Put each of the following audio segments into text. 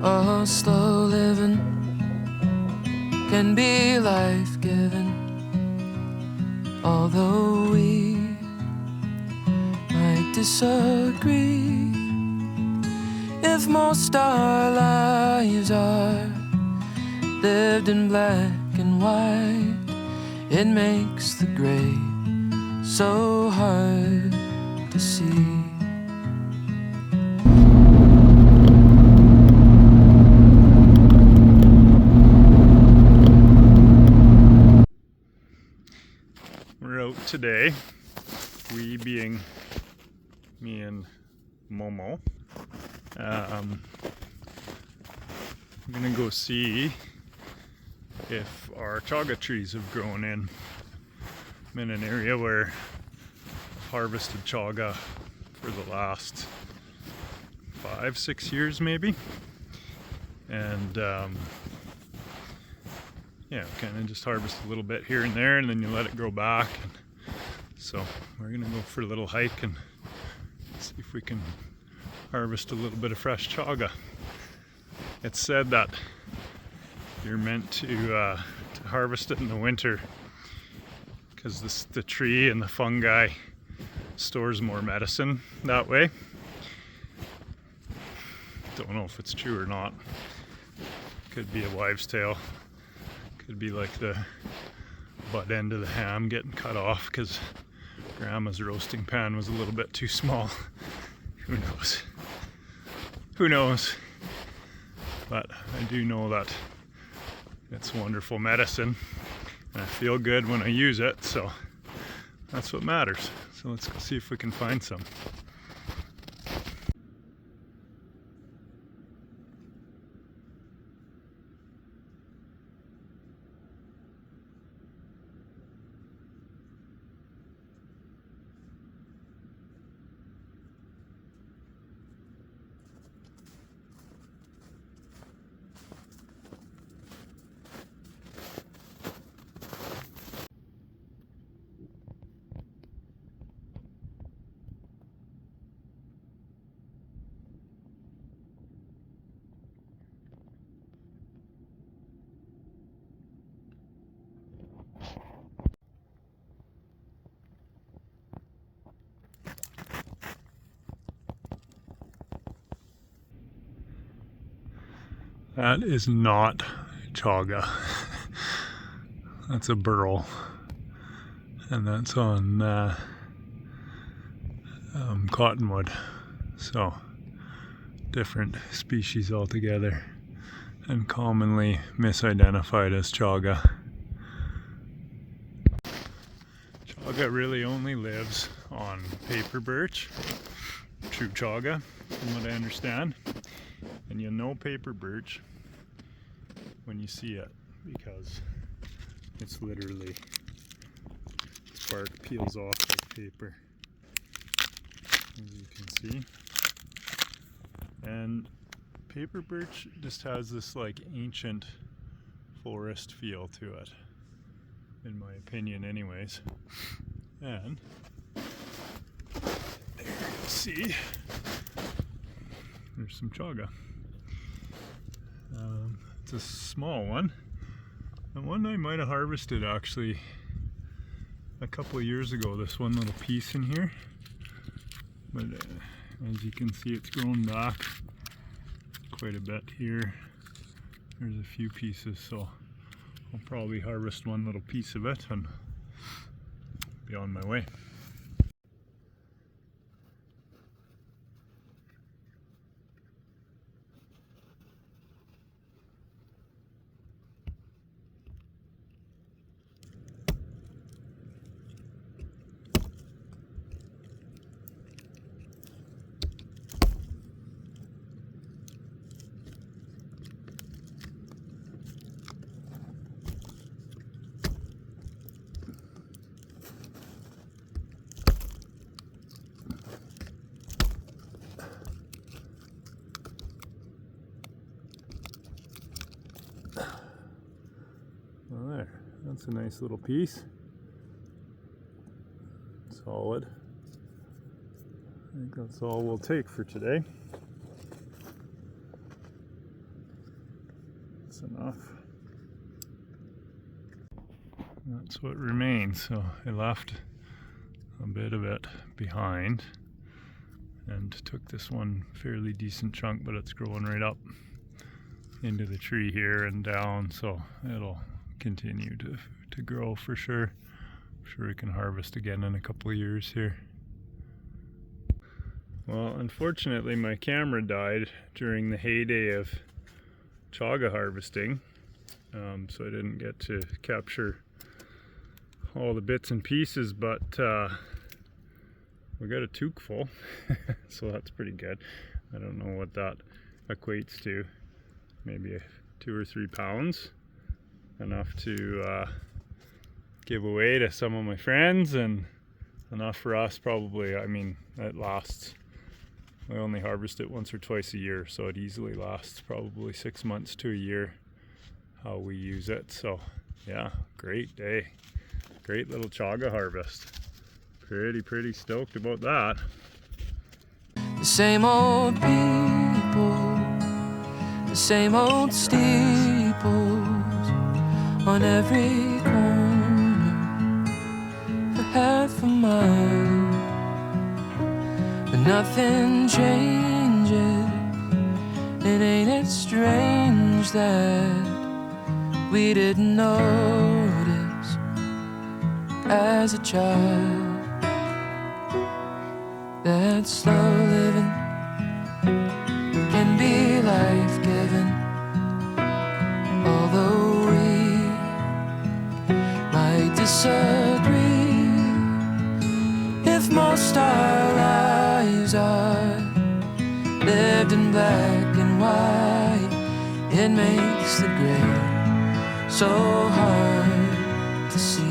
Oh, slow living can be life-giving, although we might disagree. If most our lives are lived in black and white, it makes the gray so hard to see. We're out today, we being me and Momo. I'm gonna go see if our chaga trees have grown in. I'm in an area where I've harvested chaga for the last 5-6 years maybe, and yeah, kind of just harvest a little bit here and there, and then you let it grow back. And so we're gonna go for a little hike and see if we can harvest a little bit of fresh chaga. It's said that you're meant to harvest it in the winter because the tree and the fungi stores more medicine that way. Don't know if it's true or not. Could be a wives' tale. Could be like the butt end of the ham getting cut off because Grandma's roasting pan was a little bit too small. Who knows? Who knows? But I do know that it's wonderful medicine, and I feel good when I use it, so that's what matters. So let's go see if we can find some. That is not chaga. That's a burl, and that's on cottonwood. So different species altogether, and commonly misidentified as chaga. Chaga really only lives on paper birch, true chaga, from what I understand. And you'll know paper birch when you see it, because it's literally, bark peels off like paper, as you can see. And paper birch just has this like ancient forest feel to it, in my opinion anyways. And there you'll see there's some chaga. It's a small one, and one I might have harvested actually a couple of years ago, this one little piece in here. But as you can see, it's grown back quite a bit here. There's a few pieces, so I'll probably harvest one little piece of it and be on my way. Well, there, that's a nice little piece. Solid. I think that's all we'll take for today. enough. That's what remains. So I left a bit of it behind and took this one fairly decent chunk, but it's growing right up into the tree here and down, so it'll continue to grow for sure. I'm sure we can harvest again in a couple of years here. Well, unfortunately my camera died during the heyday of chaga harvesting, so I didn't get to capture all the bits and pieces, but we got a toque full, so that's pretty good. I don't know what that equates to, maybe 2 or 3 pounds, enough to give away to some of my friends, and enough for us probably. I mean, it lasts, we only harvest it once or twice a year, so it easily lasts probably 6 months to a year how we use it. So yeah, great day, great little chaga harvest. Pretty stoked about that. The same old people, the same old steeples on every corner for half a mile, but nothing changes. And ain't it strange that we didn't notice as a child that slow living can be life-giving, although we might disagree. If most our lives are lived in black and white, it makes the gray so hard to see.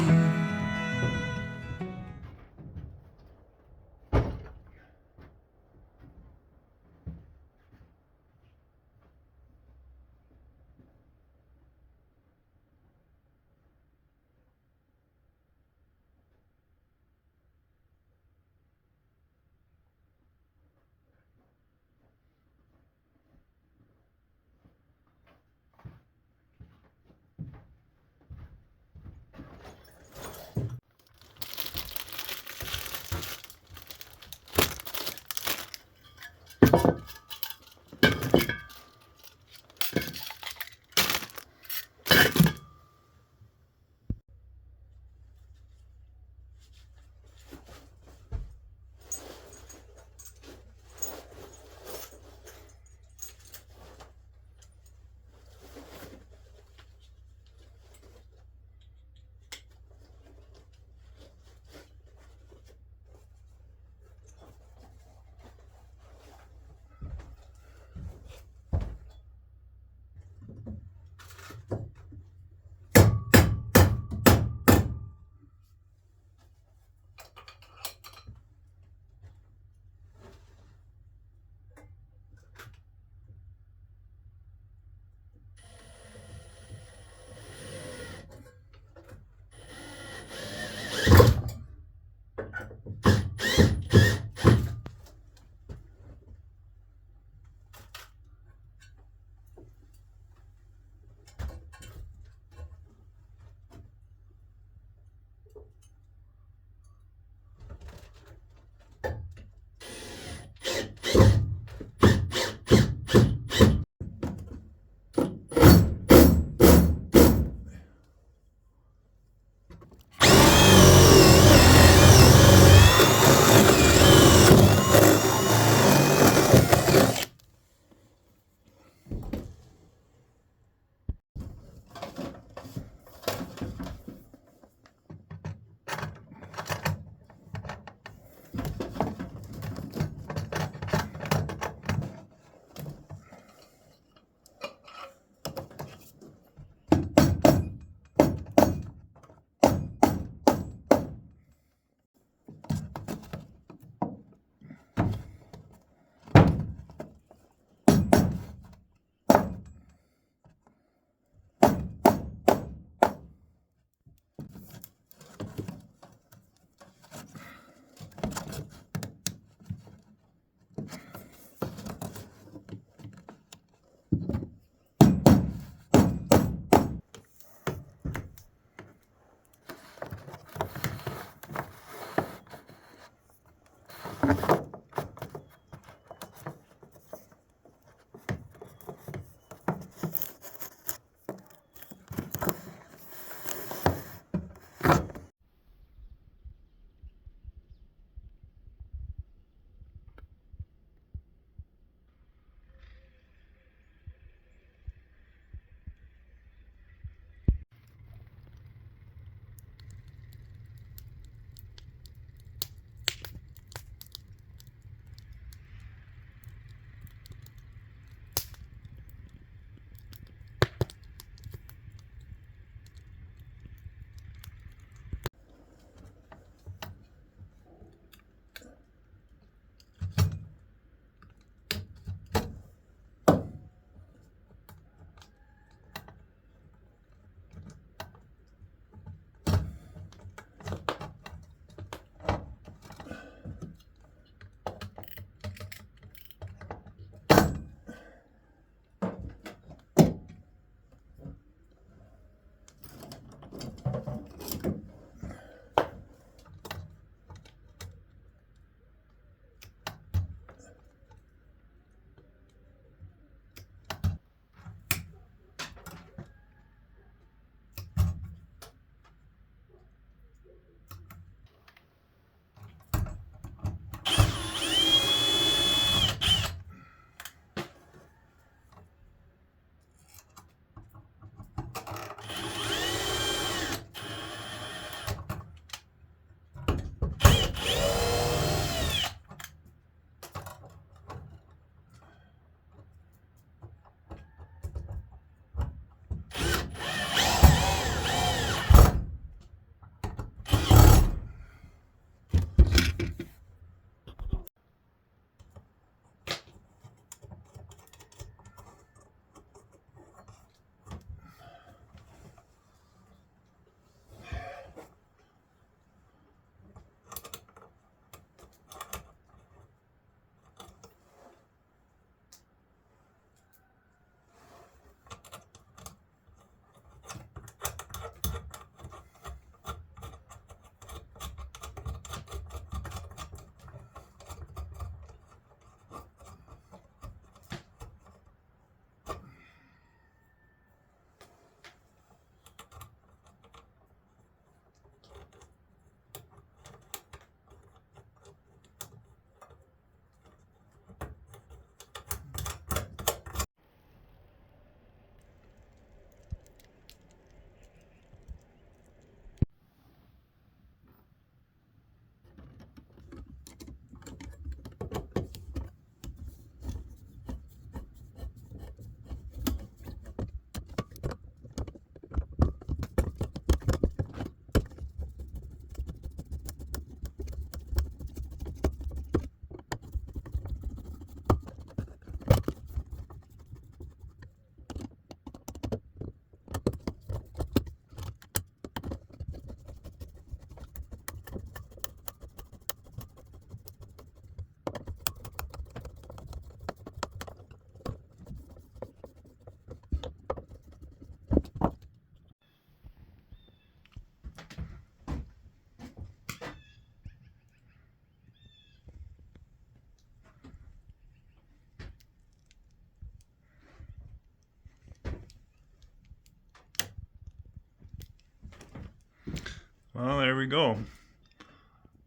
Well, there we go.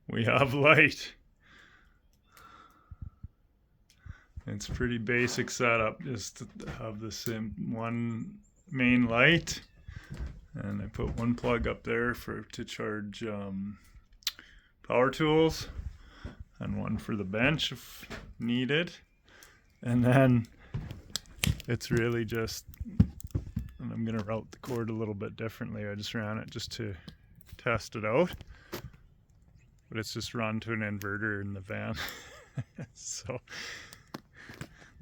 We have light. It's a pretty basic setup, just to have the one main light, and I put one plug up there to charge power tools, and one for the bench if needed. And then it's really just, and I'm gonna route the cord a little bit differently. I just ran it just to test it out, but it's just run to an inverter in the van. So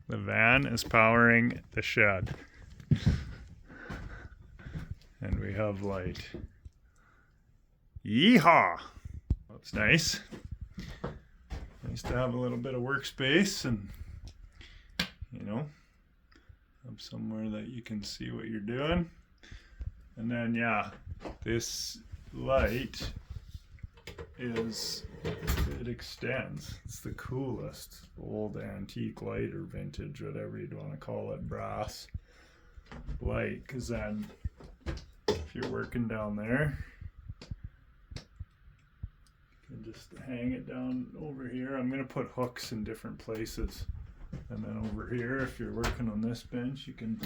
the van is powering the shed, and we have light. Yeehaw! That's nice. Nice to have a little bit of workspace and, you know, have somewhere that you can see what you're doing. And then, yeah, this light is it extends. It's the coolest. Old antique light or vintage, whatever you'd want to call it, brass light. Because then if you're working down there, you can just hang it down over here. I'm going to put hooks in different places. And then over here, if you're working on this bench, you can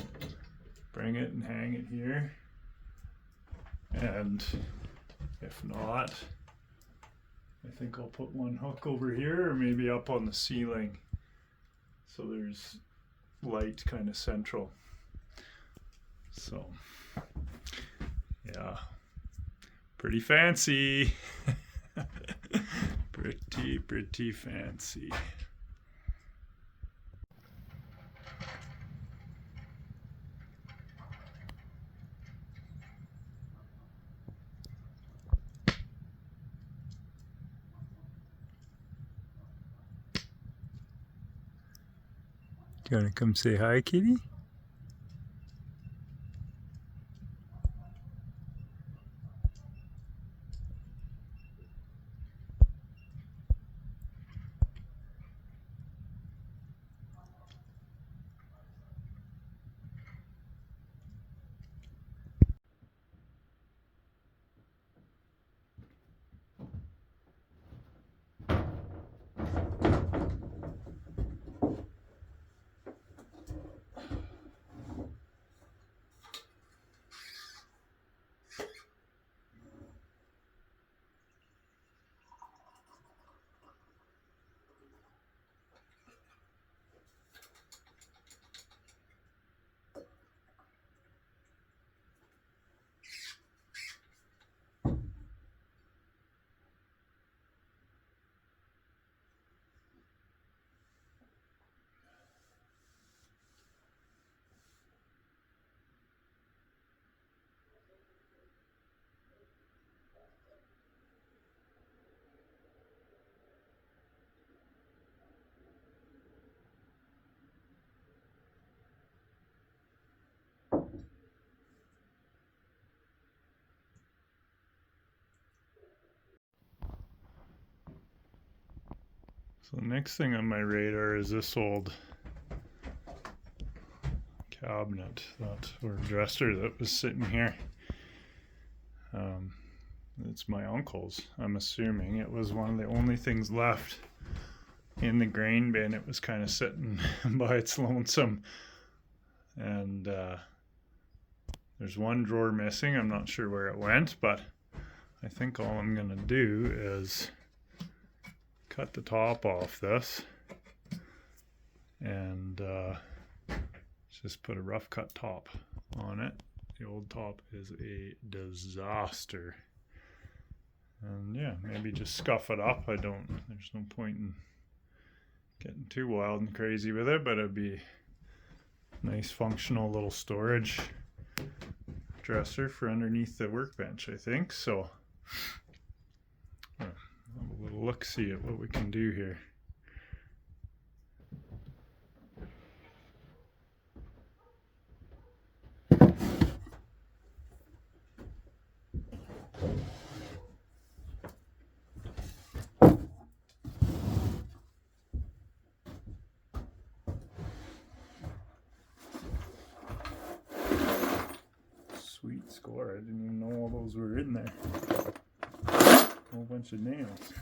bring it and hang it here. And if not, I think I'll put one hook over here or maybe up on the ceiling so there's light kind of central. So yeah, pretty fancy. pretty fancy. Do you want to come say hi, kitty? So the next thing on my radar is this old cabinet or dresser that was sitting here. It's my uncle's. I'm assuming it was one of the only things left in the grain bin. It was kind of sitting by its lonesome, and there's one drawer missing. I'm not sure where it went, but I think all I'm gonna do is cut the top off this and just put a rough cut top on it. The old top is a disaster, and yeah, maybe just scuff it up. There's no point in getting too wild and crazy with it, but it'd be a nice functional little storage dresser for underneath the workbench, I think. So have a little look-see at what we can do here. Sweet score. I didn't even know all those were in there. A whole bunch of nails.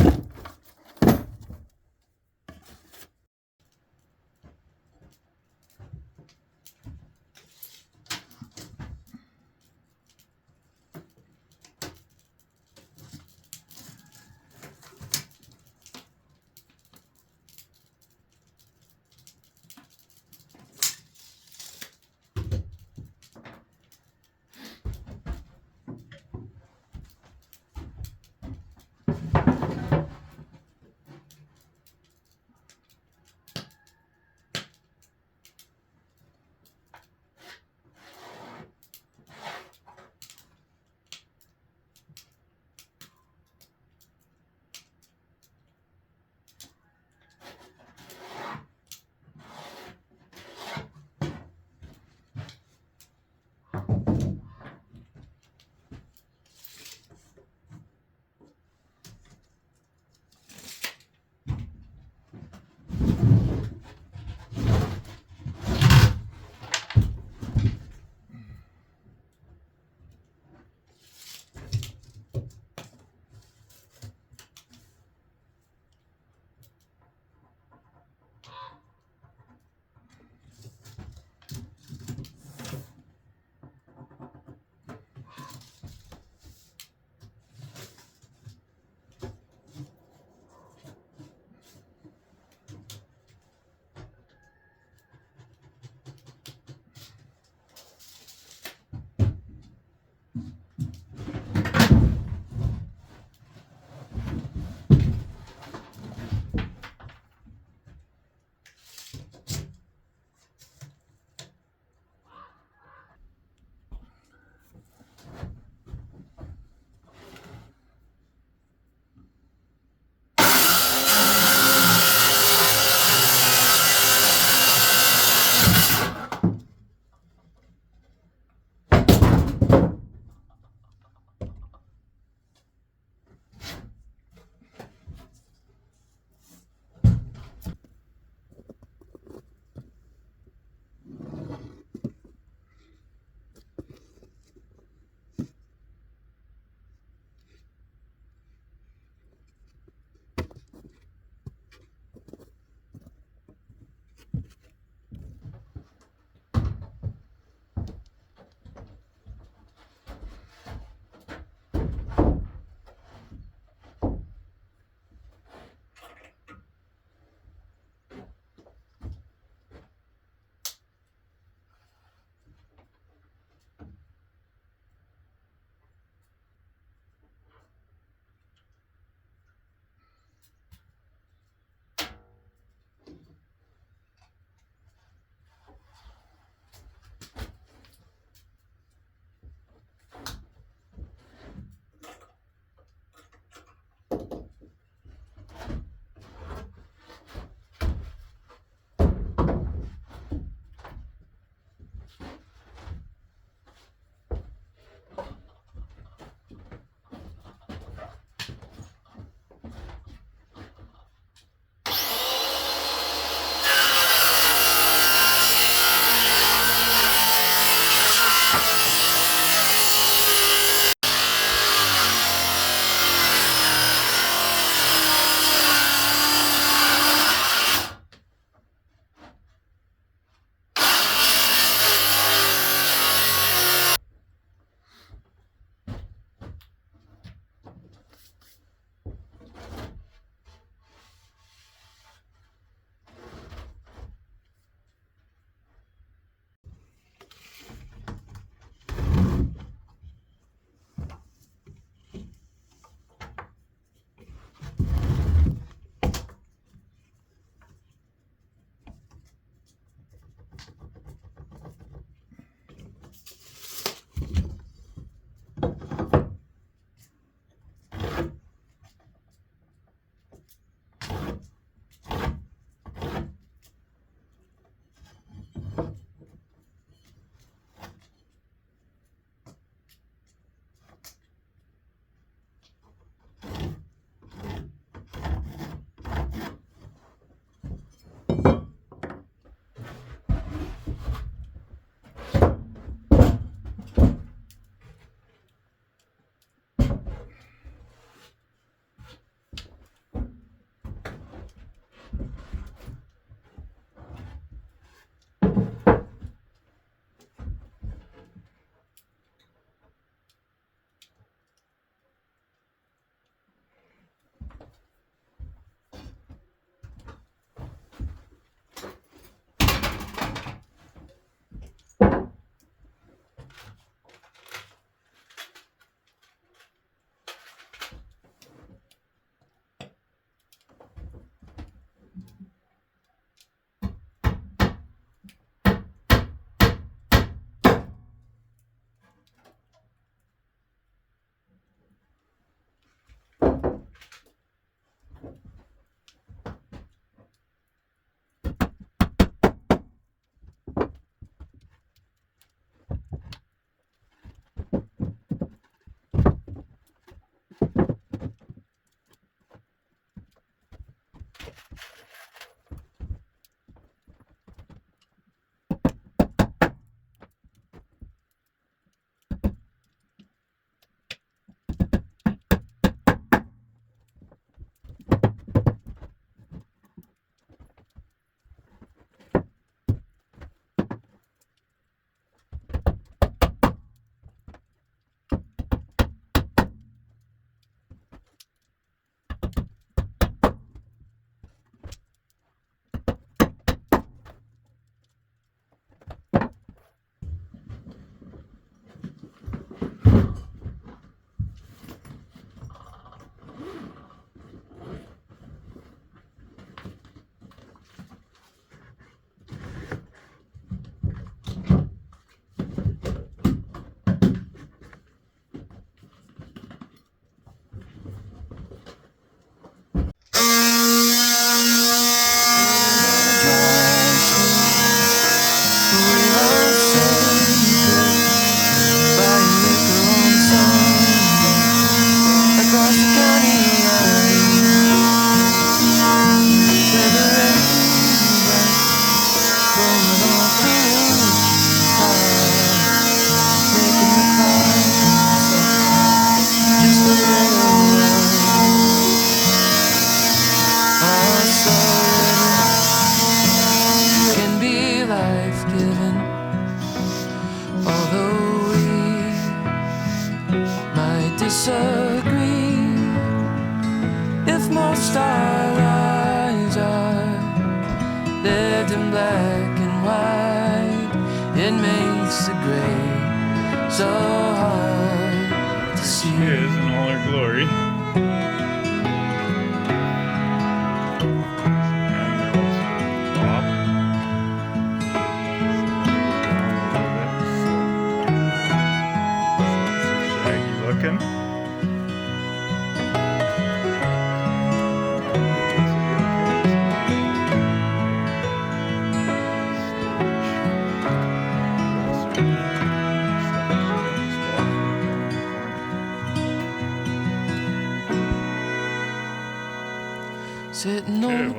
It makes the gray so hard to see. She is in all her glory. Looking. Sitting on the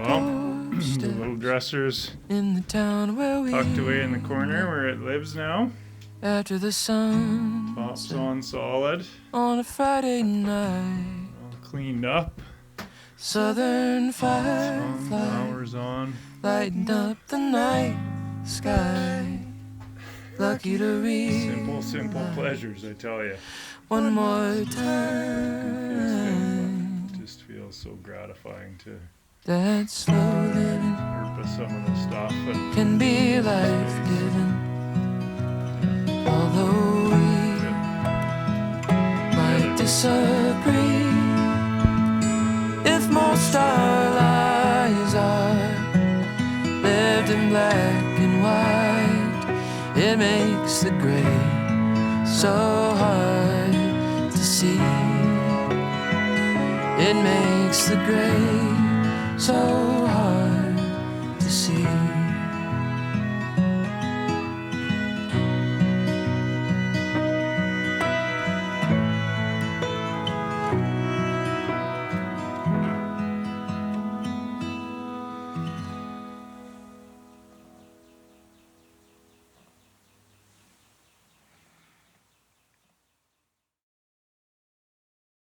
porch The little dresser's in the town where we tucked away in the corner where it lives now. after the sun Tops on solid. on a Friday night. All cleaned up. Southern fireflies Flowers on. lighting up the night sky. Lucky to read Simple pleasures, I tell you. one more time. Just feels so gratifying to That slow living purpose some of the stuff. And can be life-giving. Although we might disagree, if most our lives are lived in black and white, it makes the gray so hard to see. It makes the gray so